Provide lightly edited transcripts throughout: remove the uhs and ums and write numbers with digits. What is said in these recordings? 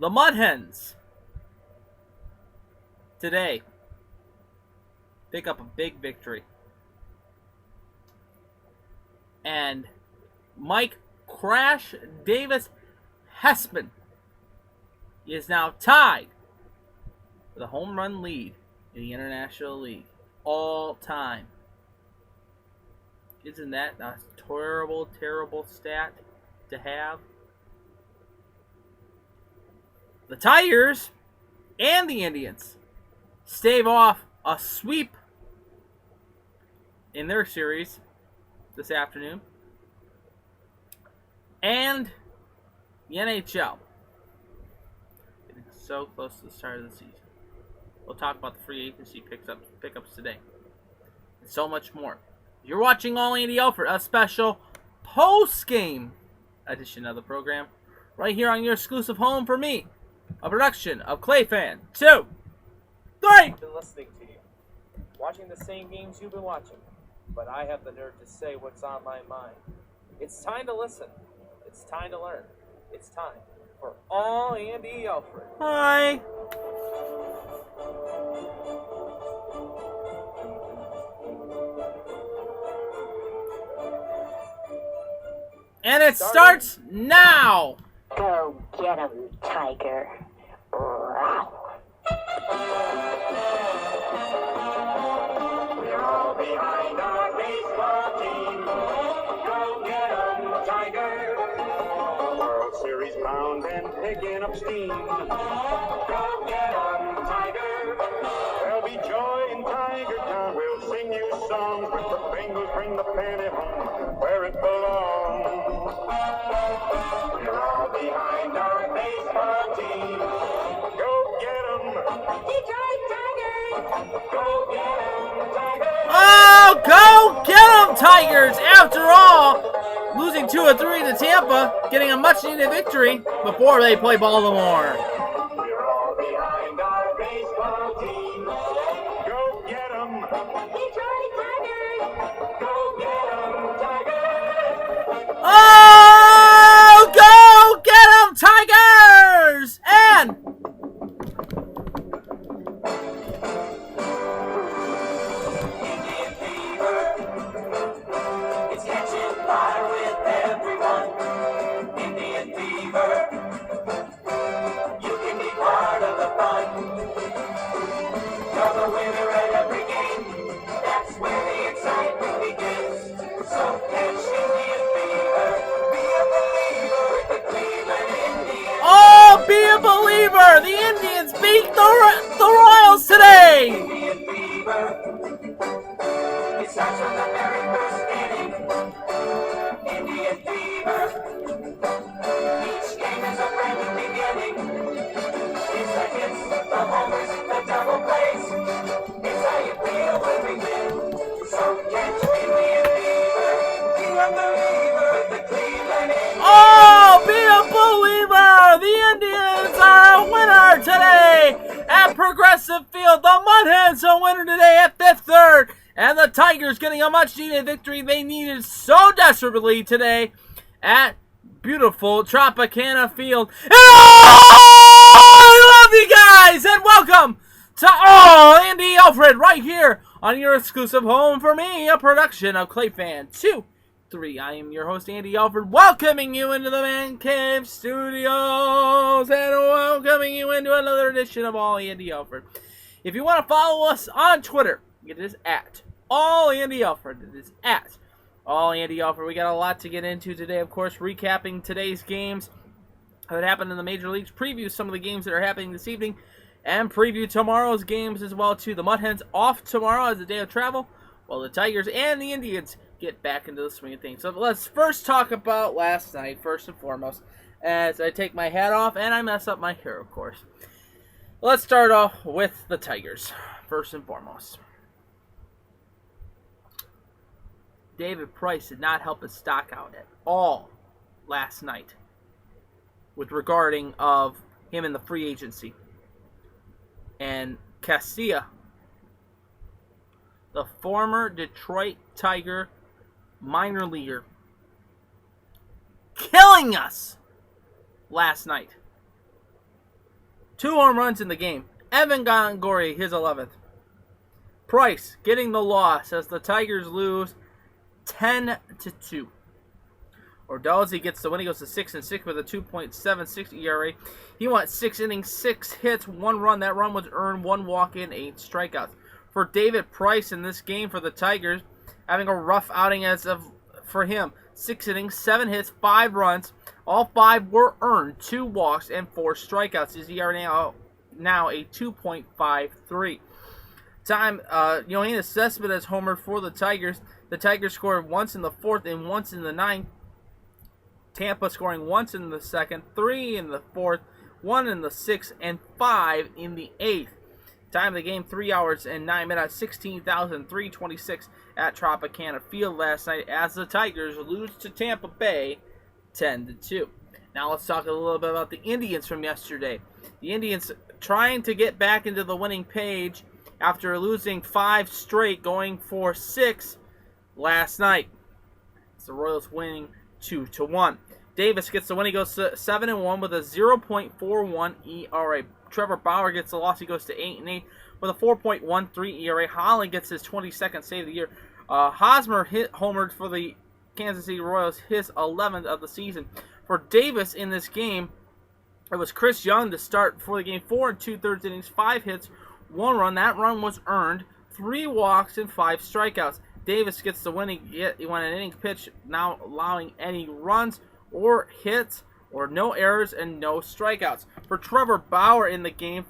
The Mud Hens today pick up a big victory. And Mike Crash Davis Hespin is now tied for the home run lead in the International League all time. Isn't that a terrible, terrible stat to have? The Tigers and the Indians stave off a sweep in their series this afternoon. And the NHL getting so close to the start of the season. We'll talk about the free agency pickups today. And so much more. You're watching All Andy Alfred, a special post-game edition of the program, right here on your exclusive home for me, a production of ClayFan 2, 3. I've been listening to you, watching the same games you've been watching, but I have the nerve to say what's on my mind. It's time to listen. It's time to learn. It's time for All Andy Alfred. Hi. And it starts now. Go get him, Tiger. Row. We're all behind our baseball team. Go get 'em, Tiger. World Series bound and picking up steam. Go get 'em, Tiger. There'll be joy in Tiger Town. We'll sing you songs, but the Bengals bring the pennant home where it belongs. We're all behind our baseball team. Go get 'em. Detroit Tigers. Go get 'em, Tigers. Oh, go get 'em, Tigers! After all, losing 2-3 to Tampa, getting a much-needed victory before they play Baltimore. We're all behind our baseball team. Go get 'em. Detroit Tigers. Go get 'em, Tigers. Oh, go get 'em, Tigers! And Indian fever. It's catching fire with everyone. Indian fever. You can be part of the fun. You're the winner at every game. That's where the excitement begins. So catch Indian fever. Be a believer with the Cleveland Indians. oh, be a believer! The Indians beat the Royals today! Indian fever. It starts from the very first inning. Indian fever. Each game is a brand new beginning. It's the hits, the homers, the double plays. It's how you feel when we win. So catch Indian fever. Be a believer with the Cleveland Indians. Oh, be a believer! The Indians are a winner today at Progressive Field. The Mud Hens are a winner today at Fifth Third. And the Tigers getting a much-needed victory they needed so desperately today at beautiful Tropicana Field. And I love you guys! And welcome to All Andy Alfred right here on your exclusive home for me, a production of ClayFan 2, 3. I am your host, Andy Alfred, welcoming you into the Man Cave Studios and welcoming you into another edition of All Andy Alfred. If you want to follow us on Twitter, it is at All Andy Alfred. It is at All Andy Alfred. We got a lot to get into today, of course, recapping today's games that happened in the major leagues, preview some of the games that are happening this evening, and preview tomorrow's games as well, too. The Mud Hens off tomorrow as a day of travel, while the Tigers and the Indians get back into the swing of things. So let's first talk about last night, first and foremost, as I take my hat off and I mess up my hair, of course. Let's start off with the Tigers, first and foremost. David Price did not help his stock out at all last night with regarding of him in the free agency. And Castilla, the former Detroit Tiger minor leaguer, killing us last night. 2 home runs in the game. Evan Longoria, his 11th. Price getting the loss as the Tigers lose 10-2. Ordozzi gets the win. He goes to 6-6 with a 2.76 ERA. He went 6 innings, 6 hits, 1 run. That run was earned, 1 walk-in, 8 strikeouts. For David Price in this game for the Tigers, having a rough outing for him. 6 innings, 7 hits, 5 runs. All 5 were earned, 2 walks, and 4 strikeouts. His ERA now a 2.53. Yoenis Cespedes homered for the Tigers. The Tigers scored once in the 4th and once in the 9th. Tampa scoring once in the 2nd, 3 in the 4th, 1 in the 6th, and 5 in the 8th. Time of the game, 3 hours and 9 minutes, 16,326 at Tropicana Field last night as the Tigers lose to Tampa Bay 10-2. Now let's talk a little bit about the Indians from yesterday. The Indians trying to get back into the winning page after losing 5 straight, going for 6 last night. It's the Royals winning 2-1. Davis gets the win. He goes to 7-1 with a 0.41 ERA. Trevor Bauer gets the loss. He goes to 8-8 with a 4.13 ERA. Holland gets his 22nd save of the year. Hosmer homered for the Kansas City Royals, his 11th of the season. For Davis in this game, it was Chris Young to start for the game. 4 2/3 innings, 5 hits, 1 run. That run was earned, 3 walks, and 5 strikeouts. Davis gets the win. He went an inning pitch, now allowing any runs or hits or no errors and no strikeouts. For Trevor Bauer in the game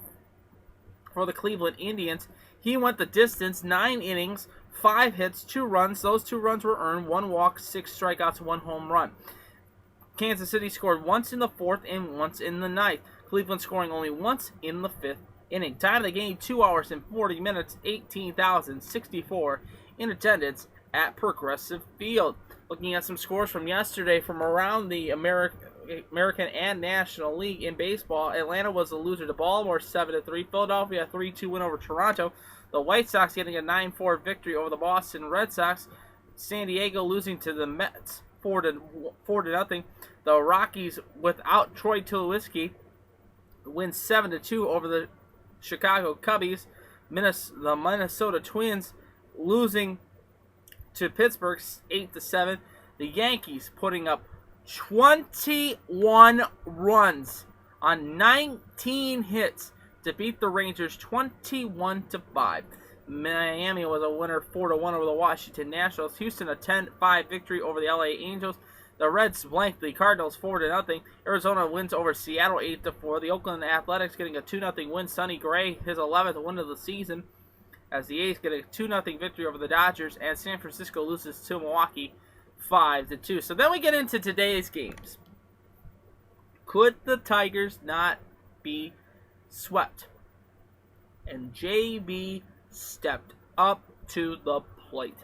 for the Cleveland Indians, he went the distance, 9 innings, 5 hits, 2 runs. Those 2 runs were earned, 1 walk, 6 strikeouts, 1 home run. Kansas City scored once in the 4th and once in the 9th. Cleveland scoring only once in the 5th inning. Time of the game, 2 hours and 40 minutes, 18,064 in attendance at Progressive Field. Looking at some scores from yesterday from around the American and National League in baseball, Atlanta was the loser to Baltimore 7-3. Philadelphia 3-2 win over Toronto. The White Sox getting a 9-4 victory over the Boston Red Sox. San Diego losing to the Mets 4-0. The Rockies without Troy Tulowitzki win 7-2 over the Chicago Cubbies. The Minnesota Twins losing to Pittsburgh 8-7. The Yankees putting up 21 runs on 19 hits to beat the Rangers 21-5. Miami was a winner 4-1 over the Washington Nationals. Houston a 10-5 victory over the LA Angels. The Reds blanked the Cardinals 4-0. Arizona wins over Seattle 8-4. The Oakland Athletics getting a 2-0 win. Sonny Gray, his 11th win of the season, as the A's get a 2-0 victory over the Dodgers, and San Francisco loses to Milwaukee 5-2. So then we get into today's games. Could the Tigers not be swept? And JB stepped up to the plate.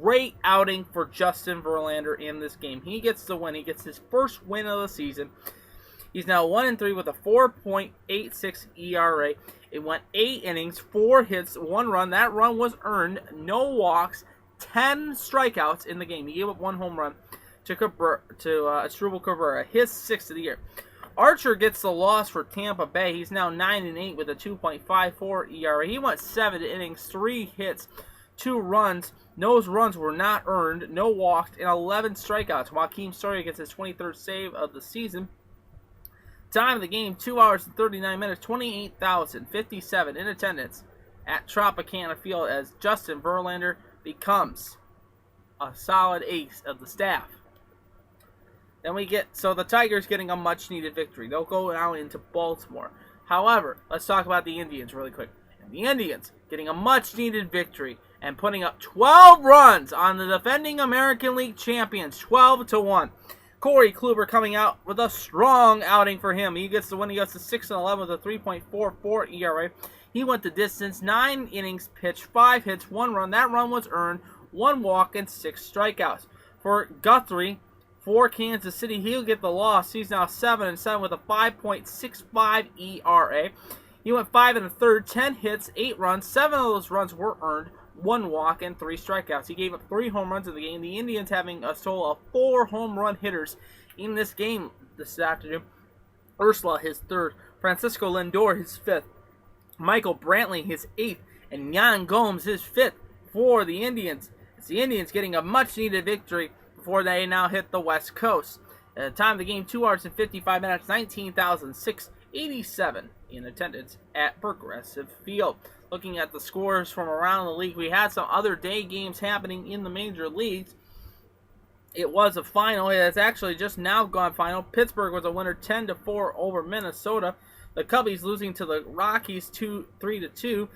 Great outing for Justin Verlander in this game. He gets the win. He gets his first win of the season. He's now 1-3 with a 4.86 ERA. It went 8 innings, 4 hits, 1 run. That run was earned. No walks, 10 strikeouts in the game. He gave up 1 home run to Asdrubal Cabrera, his 6th of the year. Archer gets the loss for Tampa Bay. He's now 9-8 with a 2.54 ERA. He went 7 innings, 3 hits, 2 runs. Those runs were not earned, no walks, and 11 strikeouts. Joakim Soria gets his 23rd save of the season. Time of the game, 2 hours and 39 minutes, 28,057 in attendance at Tropicana Field as Justin Verlander becomes a solid ace of the staff. Then the Tigers getting a much-needed victory. They'll go now into Baltimore. However, let's talk about the Indians really quick. And the Indians getting a much-needed victory and putting up 12 runs on the defending American League champions, 12-1. Corey Kluber coming out with a strong outing for him. He gets the win. He goes to 6-11 with a 3.44 ERA. He went the distance, 9 innings pitched, 5 hits, 1 run. That run was earned, 1 walk, and 6 strikeouts. For Guthrie, for Kansas City, he'll get the loss. He's now 7-7 with a 5.65 ERA. He went 5 1/3, 10 hits, 8 runs. 7 of those runs were earned, 1 walk, and 3 strikeouts. He gave up 3 home runs in the game. The Indians having a total of 4 home run hitters in this game this afternoon. Ursula his third, Francisco Lindor his fifth, Michael Brantley his eighth, and Yan Gomes his fifth for the Indians. It's the Indians getting a much-needed victory before they now hit the West Coast. At the time of the game, 2 hours and 55 minutes, 19,687 in attendance at Progressive Field. Looking at the scores from around the league, we had some other day games happening in the major leagues. It was a final. It has actually just now gone final. Pittsburgh was a winner 10-4 over Minnesota. The Cubbies losing to the Rockies 3-2.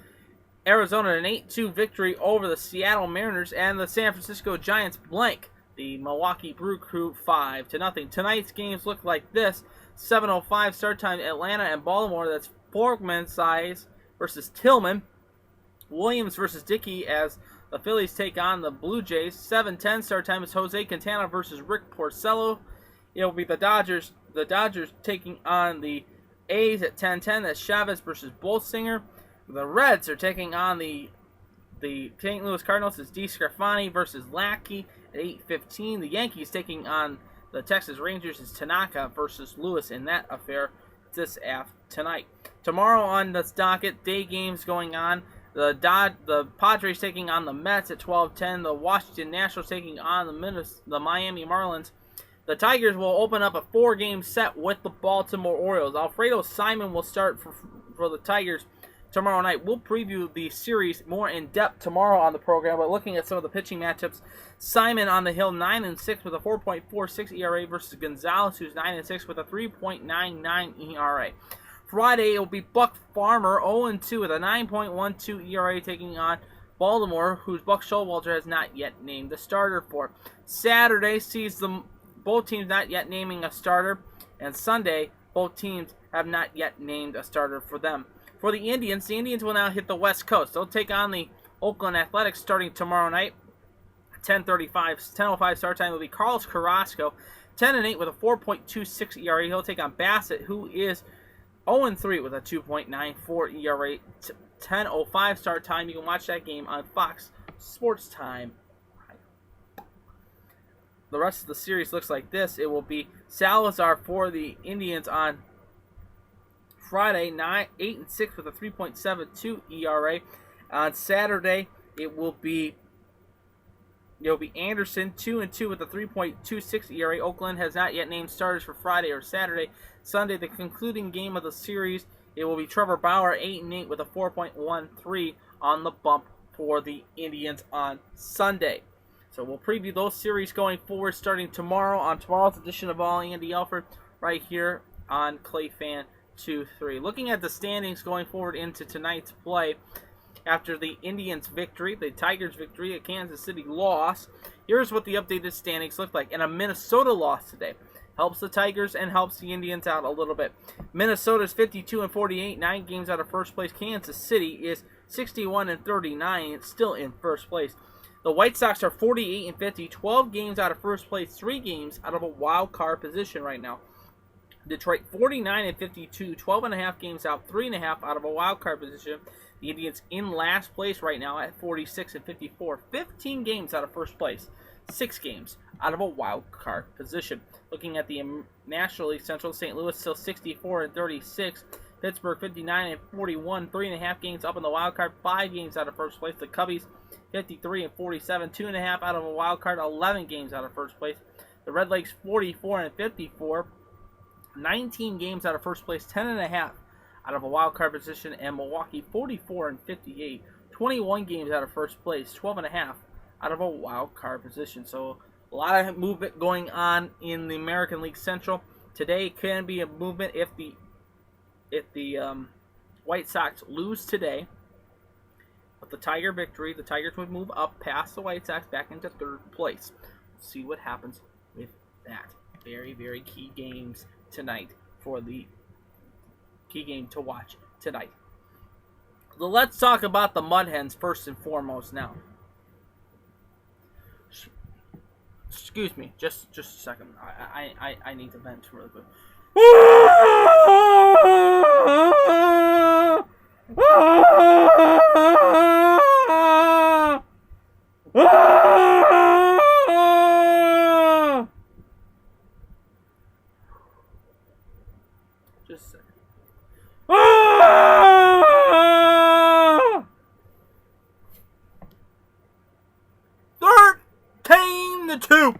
Arizona an 8-2 victory over the Seattle Mariners, and the San Francisco Giants blank the Milwaukee Brew Crew 5-0. Tonight's games look like this: 7:05 start time, Atlanta and Baltimore. That's Borgman size versus Tillman. Williams versus Dickey as the Phillies take on the Blue Jays. 7:10 start time is Jose Quintana versus Rick Porcello. It will be the Dodgers taking on the A's at 10:10. That's Chavez versus Bolsinger. The Reds are taking on the St. Louis Cardinals. It's DeSclafani versus Lackey at 8:15. The Yankees taking on the Texas Rangers. It's Tanaka versus Lewis in that affair tonight. Tomorrow on the docket, day games going on. The Padres taking on the Mets at 12:10. The Washington Nationals taking on the Miami Marlins. The Tigers will open up a 4-game set with the Baltimore Orioles. Alfredo Simon will start for the Tigers tomorrow night. We'll preview the series more in depth tomorrow on the program, but looking at some of the pitching matchups, Simon on the hill 9-6 with a 4.46 ERA versus Gonzalez, who's 9-6 with a 3.99 ERA. Friday, it will be Buck Farmer 0-2 with a 9.12 ERA taking on Baltimore, whose Buck Showalter has not yet named the starter for. Saturday sees both teams not yet naming a starter, and Sunday, both teams have not yet named a starter for them. For the Indians will now hit the West Coast. They'll take on the Oakland Athletics starting tomorrow night. 10:05 start time will be Carlos Carrasco, 10-8 with a 4.26 ERA. He'll take on Bassett, who is 0-3 with a 2.94 ERA. 10:05 start time. You can watch that game on Fox Sports Time. The rest of the series looks like this. It will be Salazar for the Indians on Friday, 8-6 with a 3.72 ERA. On Saturday, it will be Anderson, 2-2 with a 3.26 ERA. Oakland has not yet named starters for Friday or Saturday. Sunday, the concluding game of the series, it will be Trevor Bauer, 8-8 with a 4.13 on the bump for the Indians on Sunday. So we'll preview those series going forward starting tomorrow on tomorrow's edition of All Andy Alfred right here on Clay Fan 2-3. Looking at the standings going forward into tonight's play, after the Indians' victory, the Tigers' victory, a Kansas City loss, here's what the updated standings look like. And a Minnesota loss today helps the Tigers and helps the Indians out a little bit. Minnesota's 52-48, 9 games out of first place. Kansas City is 61-39, it's still in first place. The White Sox are 48-50, 12 games out of first place, 3 games out of a wild card position right now. Detroit 49-52, 12.5 games out, 3.5 out of a wild card position. The Indians in last place right now at 46-54, 15 games out of first place, 6 games out of a wild card position. Looking at the National League Central, St. Louis still 64-36, Pittsburgh 59-41, 3.5 games up in the wild card, 5 games out of first place. The Cubbies 53-47, 2.5 out of a wild card, 11 games out of first place. The Red Legs 44-54, 19 games out of first place, 10.5 out of a wild card position. And Milwaukee 44-58, 21 games out of first place, 12.5 out of a wild card position. So a lot of movement going on in the American League Central. Today can be a movement if the White Sox lose today. With the Tiger victory, the Tigers would move up past the White Sox back into third place. See what happens with that. Very, very key games tonight for the key game to watch tonight. So let's talk about the Mud Hens first and foremost now. Excuse me, just a second. I need to vent really quick. Just a second. Ah! 13-2.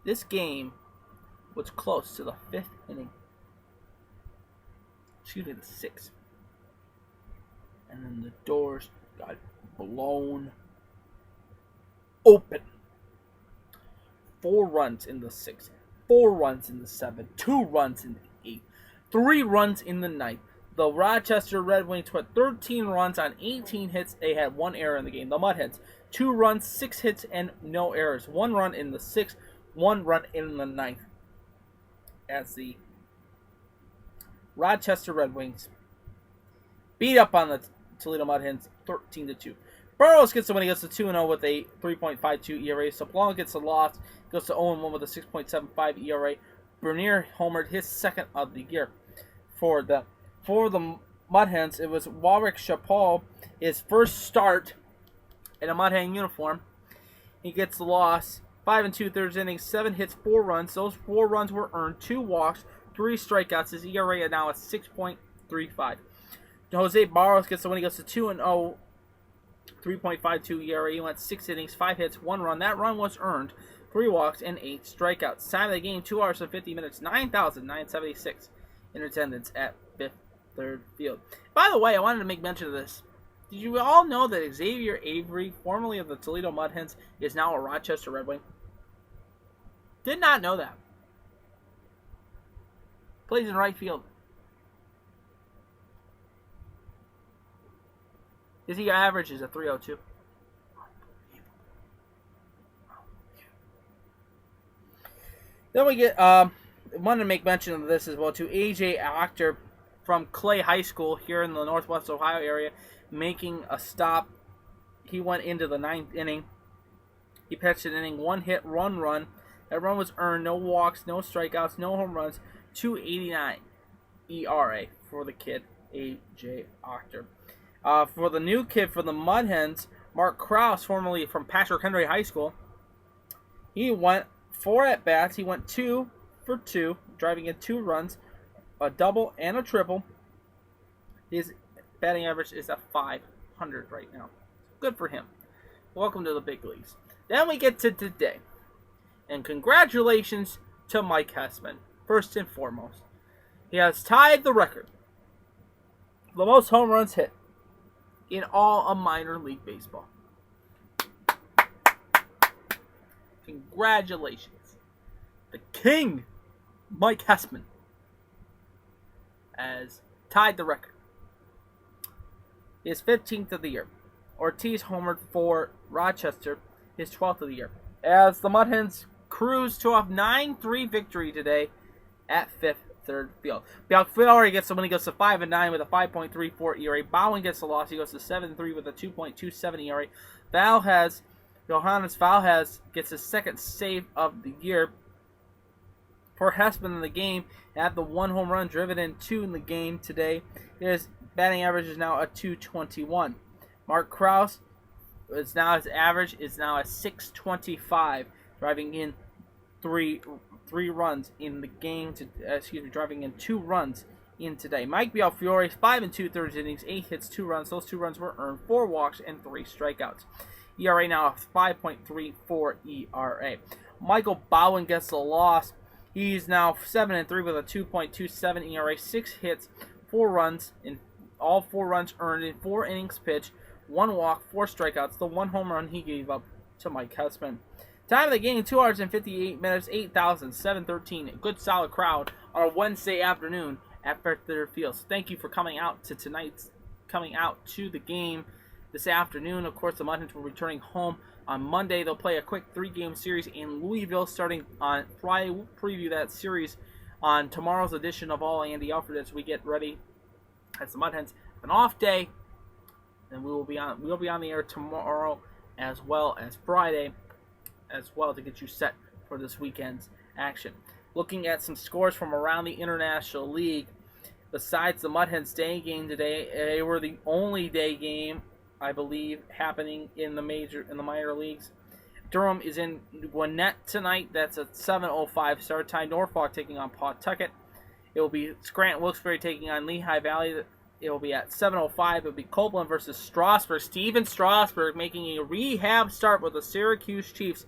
This game was close to the 5th inning. Excuse me, the 6th. And then the doors got blown open. 4 runs in the 6th, 4 runs in the 7th, 2 runs in the 8th, 3 runs in the 9th. The Rochester Red Wings put 13 runs on 18 hits. They had 1 error in the game. The Mudhens, 2 runs, 6 hits, and no errors. 1 run in the 6th, 1 run in the 9th. As the Rochester Red Wings beat up on the Toledo Mudhens 13-2. Burroughs gets the win. He goes to 2-0 with a 3.52 ERA. Sablon gets a loss. Goes to 0-1 with a 6.75 ERA. Bernier homered his 2nd of the year. For the Mudhens, it was Warwick Chappell, his first start in a Mudhen uniform. He gets the loss. 5 2/3 innings, 7 hits, 4 runs. Those 4 runs were earned. 2 walks, 3 strikeouts. His ERA is now at 6.35. Jose Barros gets the win. He goes to 2-0. 3.52 ERA. He went 6 innings, 5 hits, 1 run. That run was earned. 3 walks and 8 strikeouts. Time of the game, 2 hours and 50 minutes, 9,976 in attendance at Fifth Third Field. By the way, I wanted to make mention of this. Did you all know that Xavier Avery, formerly of the Toledo Mudhens, is now a Rochester Red Wing? Did not know that. Plays in right field. His average is a 302. Then we get, wanted to make mention of this as well too. AJ Achter from Clay High School here in the Northwest Ohio area, making a stop. He went into the 9th inning. He pitched an inning, 1 hit, 1 run. That run was earned, no walks, no strikeouts, no home runs. 2.89 ERA for the kid, AJ Achter. For the new kid for the Mudhens, Mark Krause, formerly from Patrick Henry High School, he went 4 at-bats. He went 2 for 2, driving in 2 runs, a double and a triple. His batting average is at 500 right now. Good for him. Welcome to the big leagues. Then we get to today. And congratulations to Mike Hessman, first and foremost. He has tied the record for the most home runs hit in all of minor league baseball. Congratulations. The king, Mike Hessman, has tied the record. His 15th of the year. Ortiz homered for Rochester, his 12th of the year. As the Mudhens cruise to a 9-3 victory today at Fifth Third Field. Belfiore gets the win. He goes to 5-9 with a 5.34 ERA. Bowen gets the loss. He goes to 7-3 with a 2.27 ERA. Johannes Valhez gets his 2nd save of the year. For Hessman in the game, had the 1 home run driven in 2 in the game today. His batting average is now a 221. Mark Krause his average is now at 625, driving in three runs in the game. Driving in 2 runs in today. Mike Belfiore, 5 2/3 innings, 8 hits, 2 runs. Those 2 runs were earned, 4 walks, and 3 strikeouts. ERA now a 5.34 ERA. Michael Bowen gets the loss. He's now 7-3 with a 2.27 ERA, 6 hits, 4 runs, and all 4 runs earned in 4 innings pitched, 1 walk, 4 strikeouts. The 1 home run he gave up to Mike Hessman. Time of the game, 2 hours and 58 minutes, 8,713. Good solid crowd on a Wednesday afternoon at Fifth Third Field. So thank you for coming out to the game this afternoon. Of course, the Mudhens will be returning home on Monday. They'll play a quick 3-game series in Louisville starting on Friday. We'll preview that series on tomorrow's edition of All Andy Alfred as we get ready as the Mudhens have an off day. And we'll be on the air tomorrow as well as Friday as well to get you set for this weekend's action. Looking at some scores from around the International League, besides the Mudhens day game today, they were the only day game, I believe, happening in the minor leagues. Durham is in Gwinnett tonight. That's a 7:05 start time. Norfolk taking on Pawtucket. It will be Scranton-Wilkes-Barre taking on Lehigh Valley. It will be at 7:05. It will be Copeland versus Strasburg. Steven Strasburg making a rehab start with the Syracuse Chiefs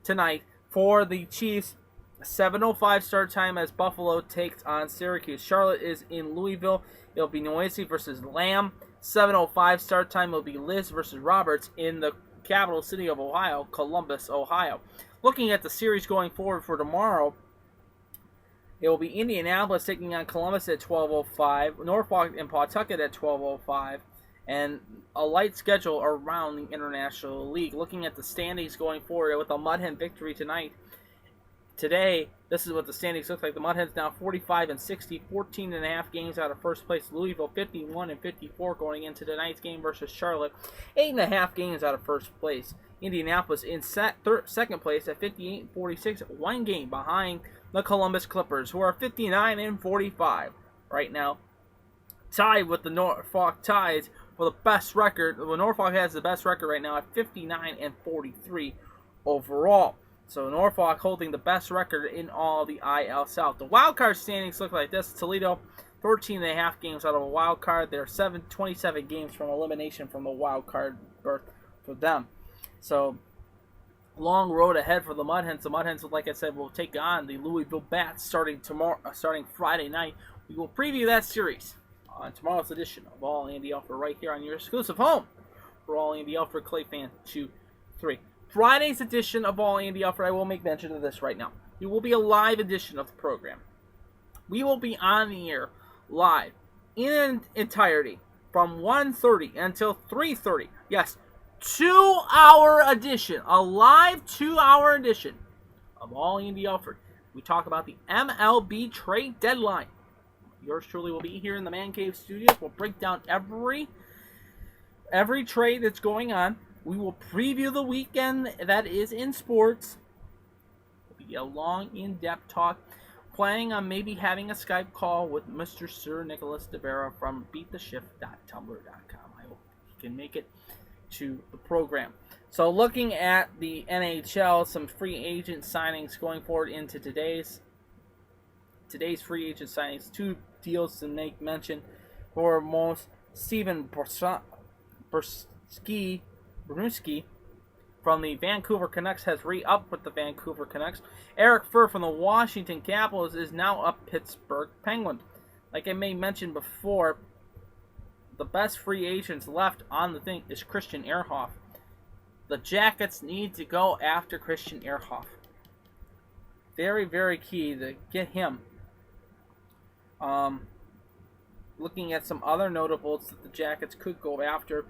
tonight. For the Chiefs, 7:05 start time as Buffalo takes on Syracuse. Charlotte is in Louisville. It will be Noisy versus Lamb. 7:05 start time. It will be Liz versus Roberts in the capital city of Ohio, Columbus, Ohio. Looking at the series going forward for tomorrow, it will be Indianapolis taking on Columbus at 12:05, Norfolk and Pawtucket at 12:05, and a light schedule around the International League. Looking at the standings going forward with a Mud Hen victory today, this is what the standings look like. The Mud Hens now 45-60, 14.5 games out of first place. Louisville 51-54 going into tonight's game versus Charlotte, 8.5 games out of first place. Indianapolis in second place at 58-46, 1 game behind the Columbus Clippers, who are 59-45 right now, tied with the Norfolk Tides for the best record. Well, Norfolk has the best record right now at 59-43 overall. So Norfolk holding the best record in all the IL South. The wild card standings look like this. Toledo, 13.5 games out of a wild card. They're 27 games from elimination from the wild card berth for them. So long road ahead for the Mud Hens. The Mud Hens, like I said, will take on the Louisville Bats starting Friday night. We will preview that series on tomorrow's edition of All Andy Alfred right here on your exclusive home for All Andy Alfred Clay Fan 2-3. Friday's edition of All Andy Alfred, I will make mention of this right now. It will be a live edition of the program. We will be on the air live in entirety from 1:30 until 3:30. Yes, 2-hour edition, a live 2-hour edition of All Andy Alfred. We talk about the MLB trade deadline. Yours truly will be here in the Man Cave Studios. We'll break down every trade that's going on. We will preview the weekend that is in sports. It'll be a long, in-depth talk. Planning on maybe having a Skype call with Mr. Sir Nicholas DeVera from beattheshift.tumblr.com. I hope he can make it to the program. So looking at the NHL, some free agent signings going forward into today's free agent signings. 2 deals to make mention. Foremost, Steven Brunski from the Vancouver Canucks has re-upped with the Vancouver Canucks. Eric Furr from the Washington Capitals is now a Pittsburgh Penguin. Like I may mention before, the best free agents left on the thing is Christian Ehrhoff. The Jackets need to go after Christian Ehrhoff. Very, very key to get him. Looking at some other notables that the Jackets could go after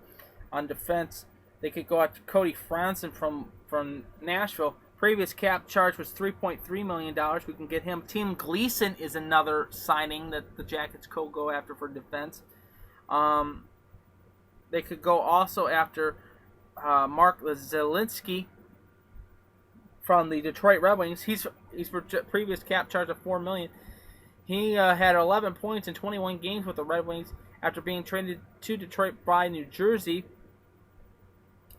on defense, they could go after Cody Franson from Nashville. Previous cap charge was $3.3 million. We can get him. Tim Gleason is another signing that the Jackets could go after for defense. They could go also after Mark Zielinski from the Detroit Red Wings. He's for previous cap charge of $4 million. He had 11 points in 21 games with the Red Wings after being traded to Detroit by New Jersey.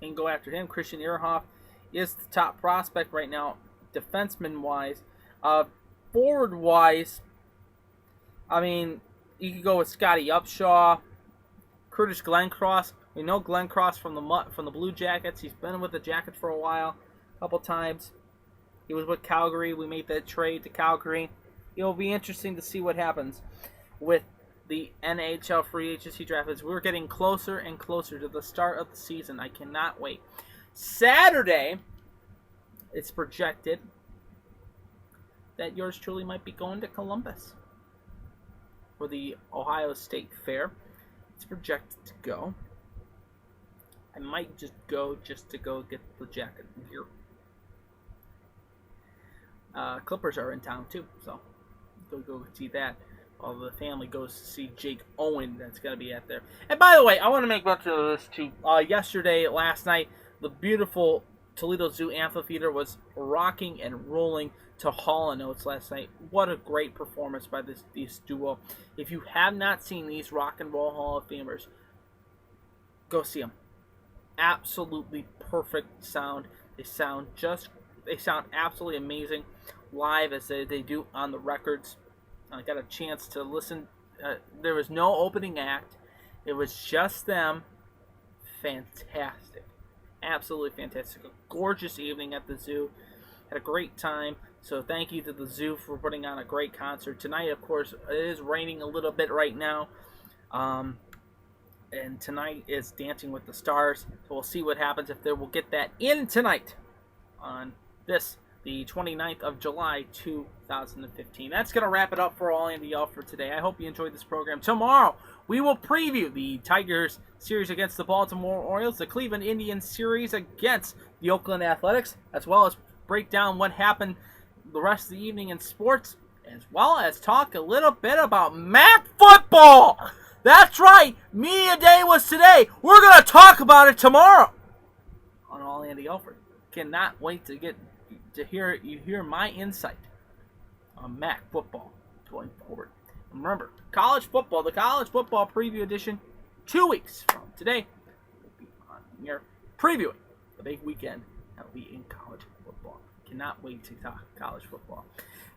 And go after him. Christian Ehrhoff is the top prospect right now, defenseman-wise. Forward-wise, I mean, you could go with Scotty Upshaw, Curtis Glencross. We know Glencross from the Blue Jackets. He's been with the Jackets for a while, a couple times. He was with Calgary. We made that trade to Calgary. It'll be interesting to see what happens with the NHL free agency draft. As we're getting closer and closer to the start of the season. I cannot wait. Saturday, it's projected that yours truly might be going to Columbus for the Ohio State Fair. It's projected to go. I might just go to go get the jacket gear. Clippers are in town too, so go see that. While the family goes to see Jake Owen, that's going to be out there. And by the way, I want to make mention of this too. Last night, the beautiful Toledo Zoo Amphitheater was rocking and rolling to Hall & Oates last night. What a great performance by this duo. If you have not seen these Rock and Roll Hall of Famers, go see them. Absolutely perfect sound. They sound absolutely amazing live as they do on the records. I got a chance to listen. There was no opening act. It was just them. Fantastic. Absolutely fantastic. A gorgeous evening at the zoo. Had a great time. So thank you to the zoo for putting on a great concert. Tonight, of course, it is raining a little bit right now. And tonight is Dancing with the Stars. So we'll see what happens if we'll get that in tonight on this, the 29th of July, 2015. That's going to wrap it up for All Andy Alfred today. I hope you enjoyed this program. Tomorrow, we will preview the Tigers series against the Baltimore Orioles, the Cleveland Indians series against the Oakland Athletics, as well as break down what happened the rest of the evening in sports, as well as talk a little bit about MAC football. That's right, Media Day was today. We're going to talk about it tomorrow on All Andy Alfred. Cannot wait to hear my insight on MAC football going forward. Remember, the college football preview edition, 2 weeks from today, will be on here previewing the big weekend that will be in college football. Cannot wait to talk college football.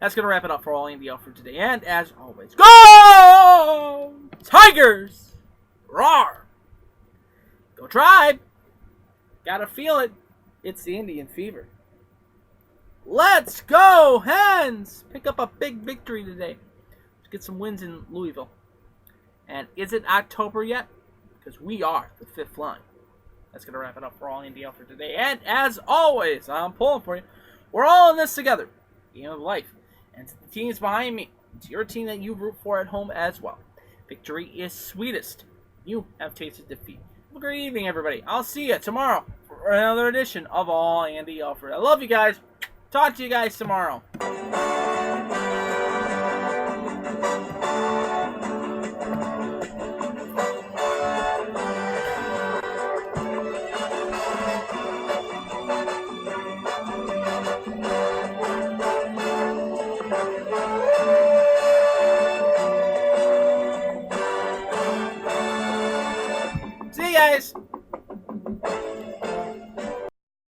That's going to wrap it up for All Andy Alfred today. And as always, go Tigers! Roar! Go Tribe! Gotta feel it. It's the Indian Fever. Let's go Hens! Pick up a big victory today. Let's get some wins in Louisville. And is it October yet? Because we are the fifth line. That's going to wrap it up for All Andy Alfred today. And as always, I'm pulling for you. We're all in this together. Game of life. And to the teams behind me, it's your team that you root for at home as well. Victory is sweetest. You have tasted defeat. Have a great evening, everybody. I'll see you tomorrow for another edition of All Andy Alfred. I love you guys. Talk to you guys tomorrow. See you guys.